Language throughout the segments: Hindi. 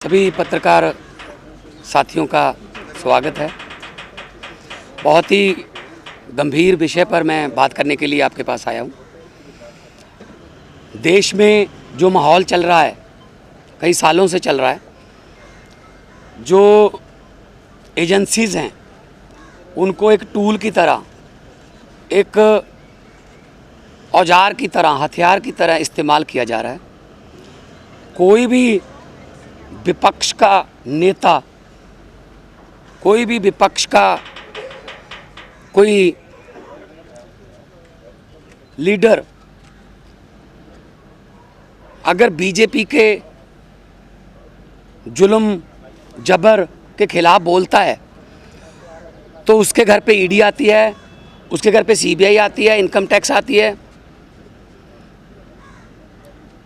सभी पत्रकार साथियों का स्वागत है। बहुत ही गंभीर विषय पर मैं बात करने के लिए आपके पास आया हूँ। देश में जो माहौल चल रहा है, कई सालों से चल रहा है, जो एजेंसीज़ हैं उनको एक टूल की तरह, एक औजार की तरह, हथियार की तरह इस्तेमाल किया जा रहा है। कोई भी विपक्ष का नेता, कोई भी विपक्ष का कोई लीडर अगर बीजेपी के जुल्म जबर के खिलाफ बोलता है तो उसके घर पे ईडी आती है, उसके घर पे सीबीआई आती है, इनकम टैक्स आती है।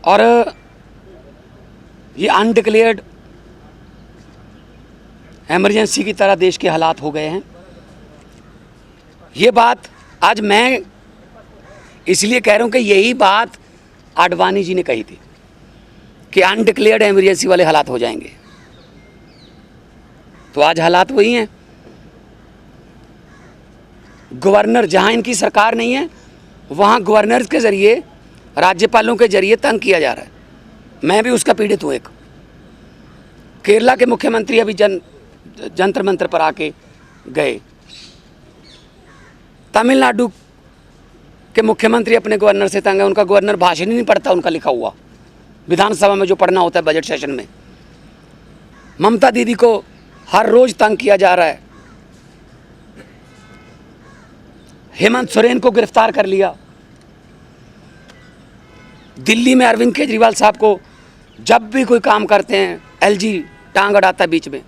और ये अनडिक्लेयर्ड इमरजेंसी की तरह देश के हालात हो गए हैं। ये बात आज मैं इसलिए कह रहा हूँ कि यही बात आडवाणी जी ने कही थी कि अनडिक्लेयर्ड इमरजेंसी वाले हालात हो जाएंगे। तो आज हालात वही हैं। गवर्नर, जहां इनकी सरकार नहीं है वहां गवर्नर के जरिए, राज्यपालों के जरिए तंग किया जा रहा है। मैं भी उसका पीड़ित हूँ। एक केरला के मुख्यमंत्री अभी जंतर मंतर पर आके गए। तमिलनाडु के मुख्यमंत्री अपने गवर्नर से तंग है। उनका गवर्नर भाषण ही नहीं पढ़ता, उनका लिखा हुआ विधानसभा में जो पढ़ना होता है बजट सेशन में। ममता दीदी को हर रोज तंग किया जा रहा है। हेमंत सोरेन को गिरफ्तार कर लिया। दिल्ली में अरविंद केजरीवाल साहब को जब भी कोई काम करते हैं एलजी टांग अड़ाता है बीच में।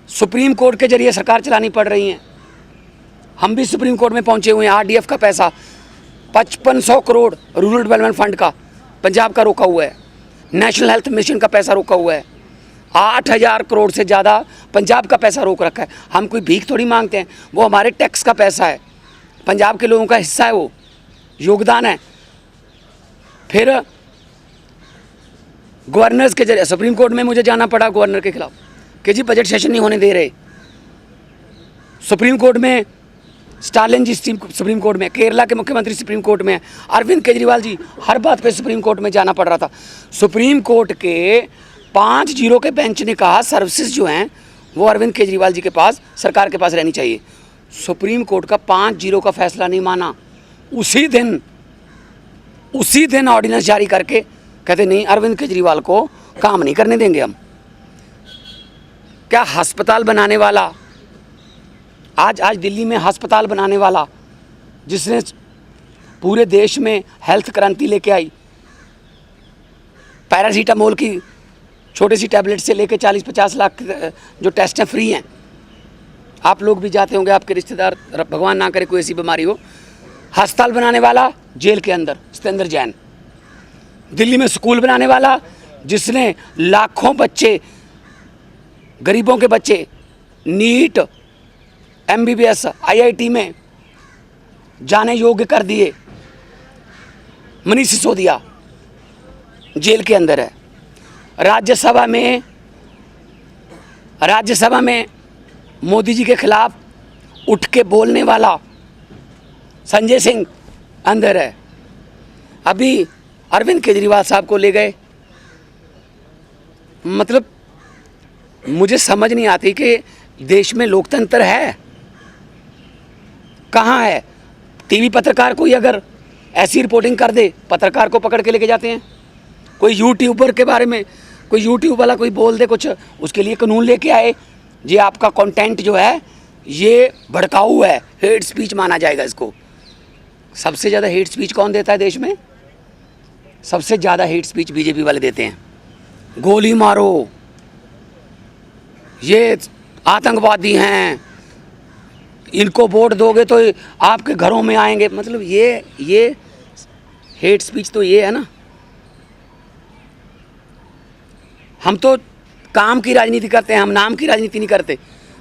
सुप्रीम कोर्ट के जरिए सरकार चलानी पड़ रही है। हम भी सुप्रीम कोर्ट में पहुंचे हुए हैं। आरडीएफ का पैसा 5500 करोड़ रूरल डेवलपमेंट फंड का पंजाब का रोका हुआ है। नेशनल हेल्थ मिशन का पैसा रोका हुआ है। 8000 करोड़ से ज़्यादा पंजाब का पैसा रोक रखा है। हम कोई भीख थोड़ी मांगते हैं, वो हमारे टैक्स का पैसा है, पंजाब के लोगों का हिस्सा है, वो योगदान है। फिर गवर्नर्स के जरिए सुप्रीम कोर्ट में मुझे जाना पड़ा गवर्नर के खिलाफ कि जी बजट सेशन नहीं होने दे रहे। सुप्रीम कोर्ट में स्टालिन जी सुप्रीम कोर्ट में, केरला के मुख्यमंत्री सुप्रीम कोर्ट में, अरविंद केजरीवाल जी, हर बात पे सुप्रीम कोर्ट में जाना पड़ रहा था। सुप्रीम कोर्ट के 5-0 के बेंच ने कहा सर्विसेज जो हैं वो अरविंद केजरीवाल जी के पास, सरकार के पास रहनी चाहिए। सुप्रीम कोर्ट का 5-0 का फैसला नहीं माना। उसी दिन ऑर्डिनेंस जारी करके कहते नहीं, अरविंद केजरीवाल को काम नहीं करने देंगे हम। क्या अस्पताल बनाने वाला, आज दिल्ली में अस्पताल बनाने वाला, जिसने पूरे देश में हेल्थ क्रांति लेके आई, पैरासीटामोल की छोटी सी टैबलेट से लेके 40-50 लाख जो टेस्ट हैं फ्री हैं। आप लोग भी जाते होंगे, आपके रिश्तेदार, भगवान ना करे कोई ऐसी बीमारी हो। अस्पताल बनाने वाला जेल के अंदर सत्येंद्र जैन। दिल्ली में स्कूल बनाने वाला, जिसने लाखों बच्चे, गरीबों के बच्चे नीट, एमबीबीएस, आईआईटी में जाने योग्य कर दिए, मनीष सिसोदिया जेल के अंदर है। राज्यसभा में मोदी जी के खिलाफ उठ के बोलने वाला संजय सिंह अंदर है। अभी अरविंद केजरीवाल साहब को ले गए। मतलब मुझे समझ नहीं आती कि देश में लोकतंत्र है कहाँ है। टीवी पत्रकार कोई अगर ऐसी रिपोर्टिंग कर दे, पत्रकार को पकड़ के लेके जाते हैं। कोई यूट्यूबर के बारे में, कोई यूट्यूब वाला कोई बोल दे कुछ, उसके लिए कानून लेके आए, ये आपका कंटेंट जो है ये भड़काऊ है, हेट स्पीच माना जाएगा इसको। सबसे ज़्यादा हेट स्पीच कौन देता है देश में? सबसे ज़्यादा हेट स्पीच बीजेपी वाले देते हैं। गोली मारो, ये आतंकवादी हैं, इनको वोट दोगे तो आपके घरों में आएंगे। मतलब ये हेट स्पीच तो ये है ना। हम तो काम की राजनीति करते हैं, हम नाम की राजनीति नहीं करते।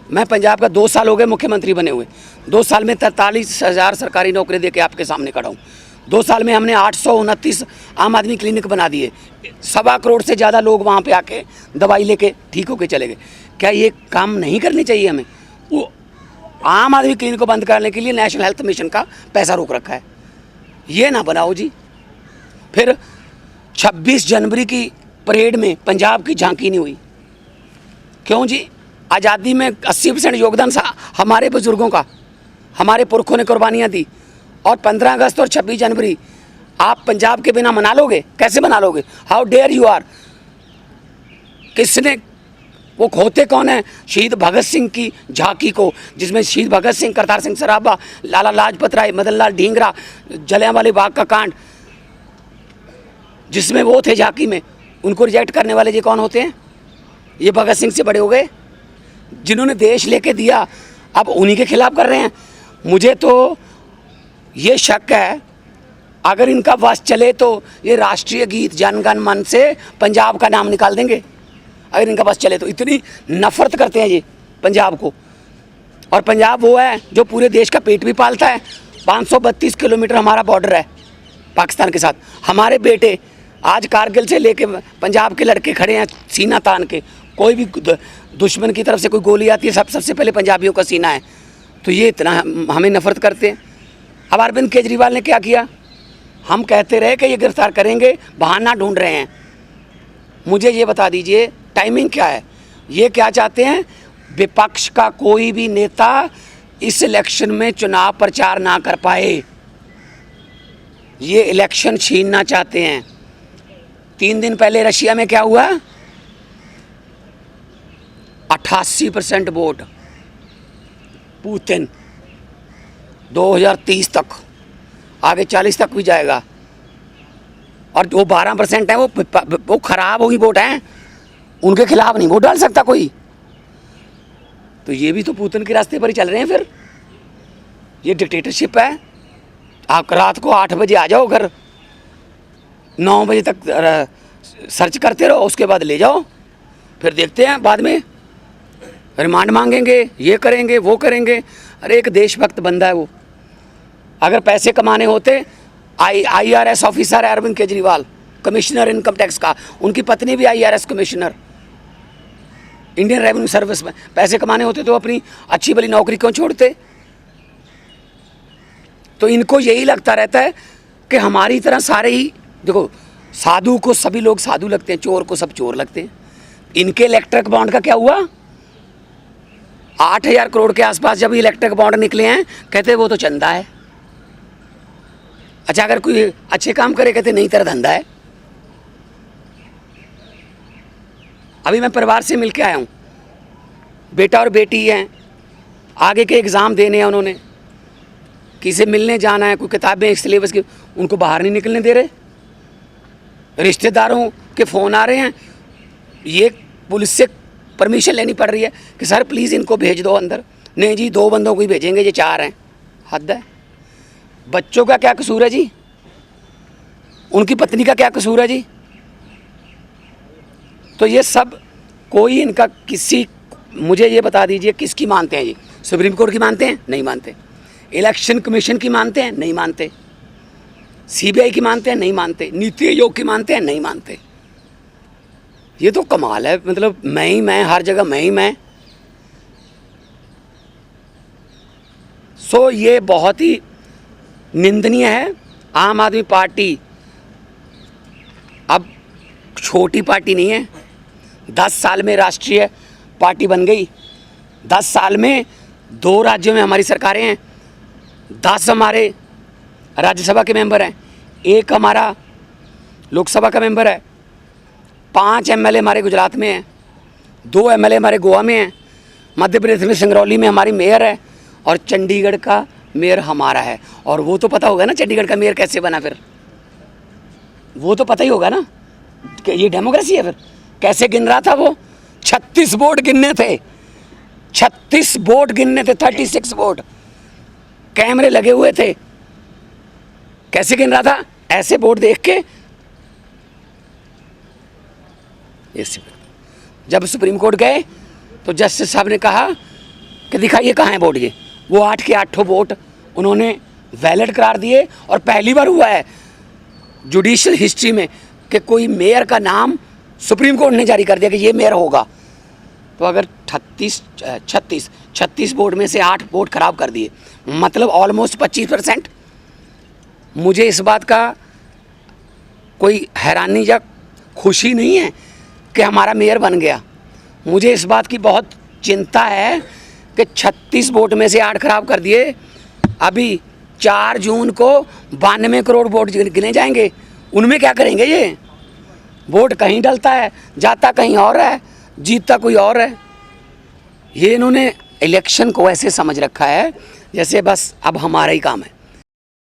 मैं पंजाब का 2 साल हो गए मुख्यमंत्री बने हुए। 2 साल में 43,000 सरकारी नौकरी देके आपके सामने खड़ा हूँ। 2 साल में हमने 829 आम आदमी क्लिनिक बना दिए, 1.25 करोड़ से ज़्यादा लोग वहाँ पे आके दवाई लेके ठीक होके चले गए। क्या ये काम नहीं करने चाहिए हमें? वो आम आदमी क्लिनिक को बंद करने के लिए नेशनल हेल्थ मिशन का पैसा रोक रखा है, ये ना बनाओ जी। फिर 26 जनवरी की परेड में पंजाब की झांकी नहीं हुई, क्यों जी? आज़ादी में 80% योगदान हमारे बुजुर्गों का, हमारे पुरखों ने कुर्बानियाँ दी, और 15 अगस्त और 26 जनवरी आप पंजाब के बिना मना लोगे? कैसे मना लोगे? How dare you are. किसने, वो होते कौन है शहीद भगत सिंह की झांकी को, जिसमें शहीद भगत सिंह, करतार सिंह सराभा, लाला लाजपत राय, मदन लाल ढींगरा, जलियांवाले बाग का कांड जिसमें वो थे झांकी में, उनको रिजेक्ट करने वाले ये कौन होते हैं? ये भगत सिंह से बड़े हो गए, जिन्होंने देश लेके दिया, अब उन्हीं के खिलाफ कर रहे हैं। मुझे तो ये शक है, अगर इनका वश चले तो ये राष्ट्रीय गीत जन गण मन से पंजाब का नाम निकाल देंगे, अगर इनका बस चले तो। इतनी नफरत करते हैं ये पंजाब को। और पंजाब वो है जो पूरे देश का पेट भी पालता है। 532 किलोमीटर हमारा बॉर्डर है पाकिस्तान के साथ। हमारे बेटे आज कारगिल से लेके पंजाब के लड़के खड़े हैं सीना तान के, कोई भी दुश्मन की तरफ से कोई गोली आती है सबसे पहले पंजाबियों का सीना है। तो ये इतना हमें नफरत करते हैं। अब अरविंद केजरीवाल ने क्या किया? हम कहते रहे कि ये गिरफ्तार करेंगे, बहाना ढूंढ रहे हैं। मुझे ये बता दीजिए टाइमिंग क्या है? ये क्या चाहते हैं? विपक्ष का कोई भी नेता इस इलेक्शन में चुनाव प्रचार ना कर पाए, ये इलेक्शन छीनना चाहते हैं। 3 दिन पहले रशिया में क्या हुआ? 88% वोट पुतिन। 2030 तक, आगे 40 तक भी जाएगा। और जो 12% है वो खराब होगी वोट हैं, उनके खिलाफ नहीं वोट डाल सकता कोई। तो ये भी तो पुतिन के रास्ते पर ही चल रहे हैं। फिर ये डिक्टेटरशिप है। आप रात को 8 बजे आ जाओ घर, 9 बजे तक सर्च करते रहो, उसके बाद ले जाओ, फिर देखते हैं बाद में रिमांड मांगेंगे, ये करेंगे वो करेंगे। अरे एक देशभक्त बंदा है वो। अगर पैसे कमाने होते, IRS ऑफिसर है Arvind Kejriwal, commissioner income tax का, उनकी पत्नी भी IRS commissioner, Indian revenue service में। पैसे कमाने होते तो अपनी अच्छी भली नौकरी क्यों छोड़ते? तो इनको यही लगता रहता है कि हमारी तरह सारे ही, देखो साधु को सभी लोग साधु लगते हैं, चोर को सब चोर लगते हैं। इनके इलेक्ट्रिक बॉन्ड का क्या हुआ? 8,000 करोड़ के आसपास जब इलेक्ट्रिक बॉन्ड निकले हैं, कहते वो तो चंदा है। अच्छा, अगर कोई अच्छे काम करे कहते नहीं तेरा धंधा है। अभी मैं परिवार से मिलके आया हूँ, बेटा और बेटी हैं, आगे के एग्ज़ाम देने हैं उन्होंने, किसी मिलने जाना है, कोई किताबें सिलेबस की, उनको बाहर नहीं निकलने दे रहे। रिश्तेदारों के फ़ोन आ रहे हैं, ये पुलिस से परमिशन लेनी पड़ रही है कि सर प्लीज़ इनको भेज दो अंदर। नहीं जी, 2 बंदों को ही भेजेंगे, ये 4 हैं। हद है। बच्चों का क्या कसूर है जी? उनकी पत्नी का क्या कसूर है जी? तो ये सब कोई इनका किसी, मुझे ये बता दीजिए किसकी मानते हैं जी? सुप्रीम कोर्ट की मानते हैं? नहीं मानते। इलेक्शन कमीशन की मानते हैं? नहीं मानते। CBI की मानते हैं? नहीं मानते। नीति आयोग की मानते हैं? नहीं मानते। ये तो कमाल है, मतलब मैं ही मैं, हर जगह मैं ही मैं। सो ये बहुत ही निंदनीय है। आम आदमी पार्टी अब छोटी पार्टी नहीं है, 10 साल में राष्ट्रीय पार्टी बन गई। 10 साल में 2 राज्यों में हमारी सरकारें हैं, 10 हमारे राज्यसभा के मेंबर हैं, 1 हमारा लोकसभा का मेंबर है, 5 MLA हमारे गुजरात में हैं, 2 MLA हमारे गोवा में हैं, मध्य प्रदेश में सिंगरौली में हमारी मेयर है, और चंडीगढ़ का मेयर हमारा है। और वो तो पता होगा ना चंडीगढ़ का मेयर कैसे बना, फिर वो तो पता ही होगा ना कि ये डेमोक्रेसी है। फिर कैसे गिन रहा था वो? 36 वोट गिनने थे, 36 वोट गिनने थे, 36 वोट, कैमरे लगे हुए थे। कैसे गिन रहा था? ऐसे वोट देख के। जब सुप्रीम कोर्ट गए तो जस्टिस साहब ने कहा कि दिखाइए कहाँ है वोट। ये वो 8 के 8 वोट उन्होंने वैलिड करार दिए। और पहली बार हुआ है जुडिशियल हिस्ट्री में कि कोई मेयर का नाम सुप्रीम कोर्ट ने जारी कर दिया कि ये मेयर होगा। तो अगर 36 वोट में से 8 वोट खराब कर दिए, मतलब ऑलमोस्ट 25%। मुझे इस बात का कोई हैरानी या खुशी नहीं है कि हमारा मेयर बन गया। मुझे इस बात की बहुत चिंता है कि 36 वोट में से 8 खराब कर दिए। अभी 4 जून को 92 करोड़ वोट गिने जाएंगे, उनमें क्या करेंगे? ये वोट कहीं डलता है, जाता कहीं और है, जीतता कोई और है। ये इन्होंने इलेक्शन को ऐसे समझ रखा है जैसे बस अब हमारा ही काम है।